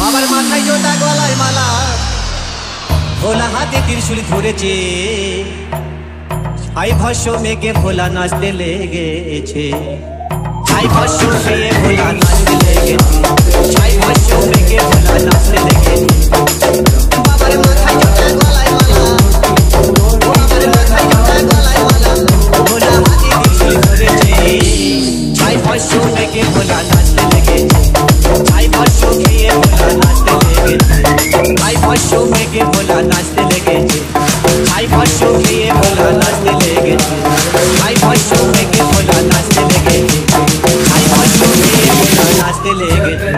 বাবার মাথায় জোটা গলায় মালা ভোলা হাতে ত্রিশূল ধরেছে ছাই ভস্য মেঘে ভোলা নাচতে লেগেছে ছাই ভস্য মেঘে ভোলা নাচতে লেগেছে ছাই ভস্য মেঘে ভোলা নাচতে লেগেছে বাবার মাথায় জোটা গলায় মালা বাবার মাথায় জোটা গলায় মালা ভোলা হাতে ত্রিশূল ধরেছে ছাই ভস্য মেঘে ভোলা নাচতে লেগেছে ছাই ভস্য খেয়ে ভোলা নাচতে লেগেছে ছাই ভস্য মেঘে ভোলা নাচতে লেগেছে ছাই ভস্য খেয়ে ভোলা নাচতে লেগেছে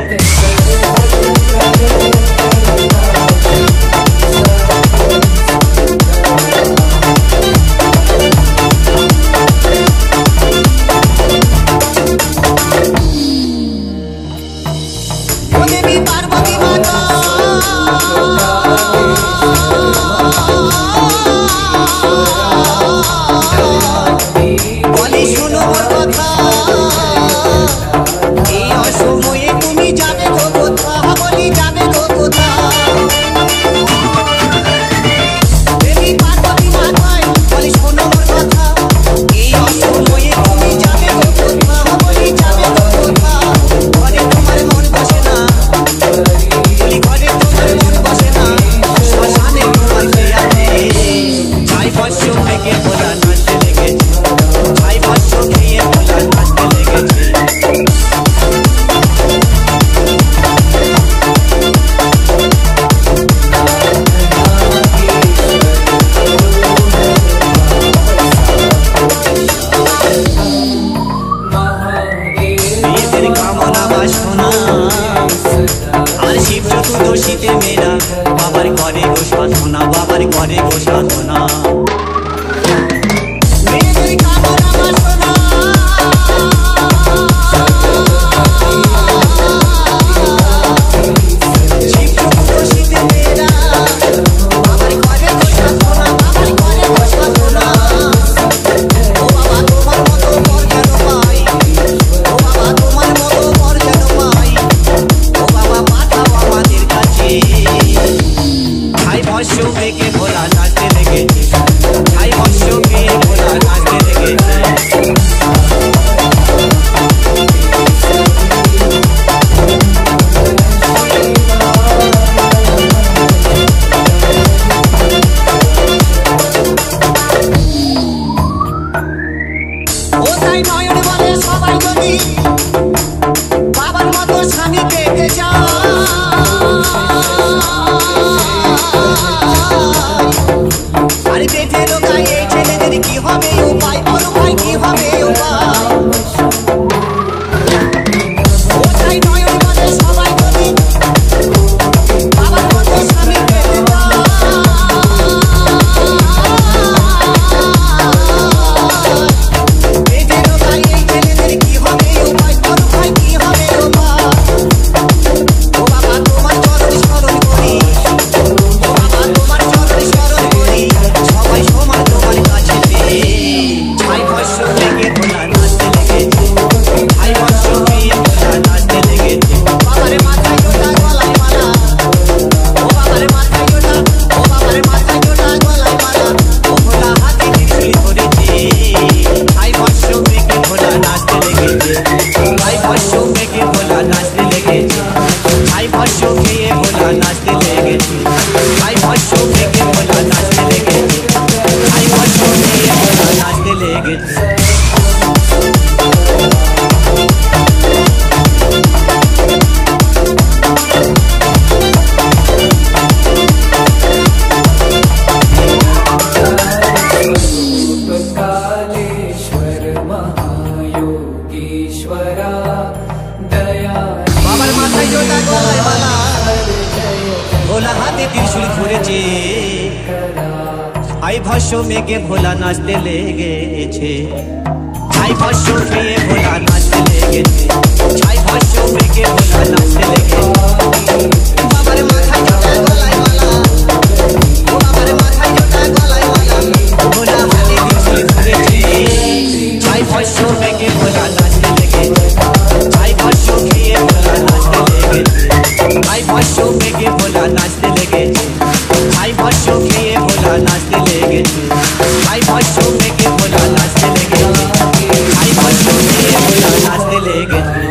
ছাই ভস্য মেঘে ভোলা নাচতে লেগেছে ছাই ভস্য খেয়ে ভোলা নাচতে লেগেছে भस्यो मेघे भोला नाचते लेगेছে ছাই ভস্য খেয়ে ভোলা নাচতে লেগেছে ছাই ভস্য মেঘে ভোলা নাচতে লেগেছে বাবার মাথায় জোটা গলায় মালা ও বাবার মাথায় জোটা গলায় মালা ভোলা হাতে ত্রিশূল ধরেছে ছাই ভস্য মেঘে ভোলা নাচতে লেগেছে ছাই ভস্য খেয়ে ভোলা নাচতে লেগেছে ছাই ভস্য মেঘে ভোলা নাচতে লেগেছে, ছাই ভস্য খেয়ে ভোলা নাচতে লেগেছে, ছাই ভস্য মেঘে ভোলা নাচতে লেগেছে, ছাই ভস্য খেয়ে ভোলা নাচতে লেগেছে।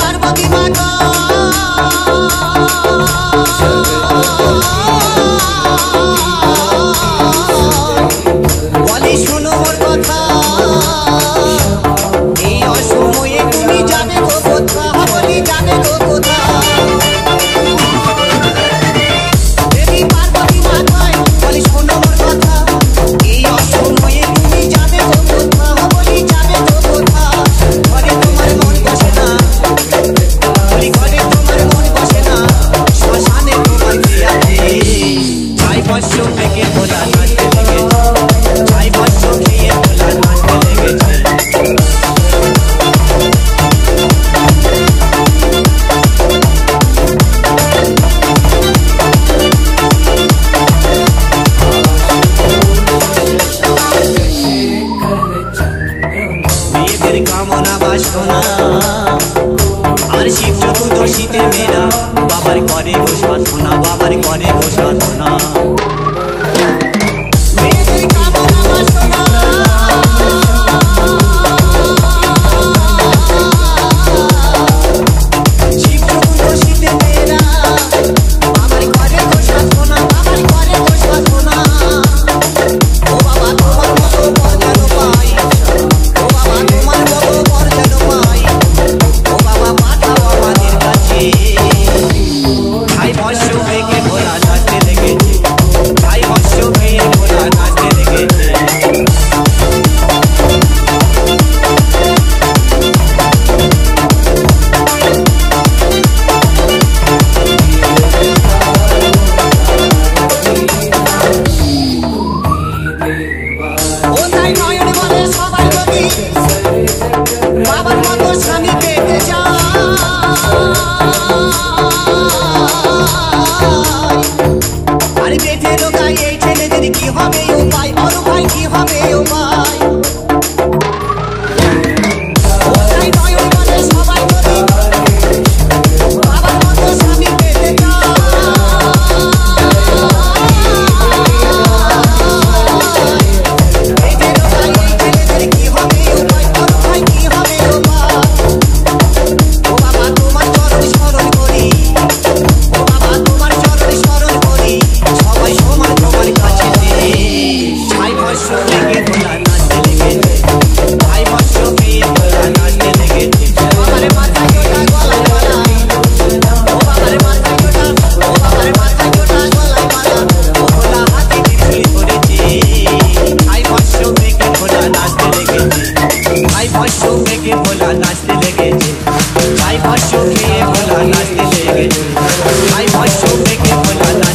पार्वती माता बोली शुनो मोर कथा এই অসময়ে তুমি যাবে গো কোথা, বলি যাবে গো কোথা। দেবী পার্বতী মাতা বলি শুনো মোর কথা এই অসময়ে তুমি যাবে গো কোথা, বলি যাবে গো কোথা। ঘরে তোমার মন বসে না, ঘরে তোমার মন বসে না, শ্মশানে তোমার কি আছে। ছাই ভস্য মেঘে ভোলা নাচতে লেগেছে, ছাই ভস্য খেয়ে ভোলা নাচতে লেগেছে। মেয়েদের কামনা বাসনা আর শিব চতুর্দশীতে মেয়েরা বাবার ঘরে বসা শোনা, বাবার ঘরে বসা শোনা। মেয়েদের কামনা বাসনা শিব চতুর্দশীতে মেয়েরা বাবার ঘরে বসা শোনা, বাবার ঘরে বসা শোনা। ও বাবা তোমার মতো বর যেন পাই, ও বাবা তোমার মতো বর যেন পাই, ও বাবা পাঠাও আমাদের কাছে। ছাই ভস্য মেঘে ভোলা নাচতে লেগেছে, ছাই ভস্য খেয়ে ভোলা নাচতে লেগেছে। ও তাই নয়ন বলে সবাই যদি বাবার মতো স্বামী পেতে চায়, আরে বেঁচে লোকাই এই ছেলেদের কি হবে উপায়, বড় ভাই কি হবে উপায়। ও তাই নয়ন বলে সবাই যদি বাবার মতো স্বামী পেতে চায়, বেঁচে লোকাই এই ছেলেদের কি হবে উপায়, বড় ভাই কি হবে উপায়। ও বাবা তোমার চরণ স্মরণ করি, ও বাবা তোমার চরণ স্মরণ করি, সবাই সমান তোমার কাছে। ছাই ভস্য মেঘে ভোলা নাচতে লেগেছে, ছাই ভস্য খেয়ে ভোলা নাচতে লেগেছে। বাবার মাথায় জোটা গলায় মালা, ও বাবার মাথায় জোটা, ও বাবার মাথায় জোটা গলায় মালা, ও ভোলা হাতে ত্রিশূল ধরেছে। ছাই ভস্য মেঘে ভোলা নাচতে লেগেছে, ছাই ভস্য মেঘে ভোলা নাচতে লেগেছে, ছাই ভস্য খেয়ে ভোলা নাচতে লেগেছে, ছাই ভস্য মেঘে ভোলা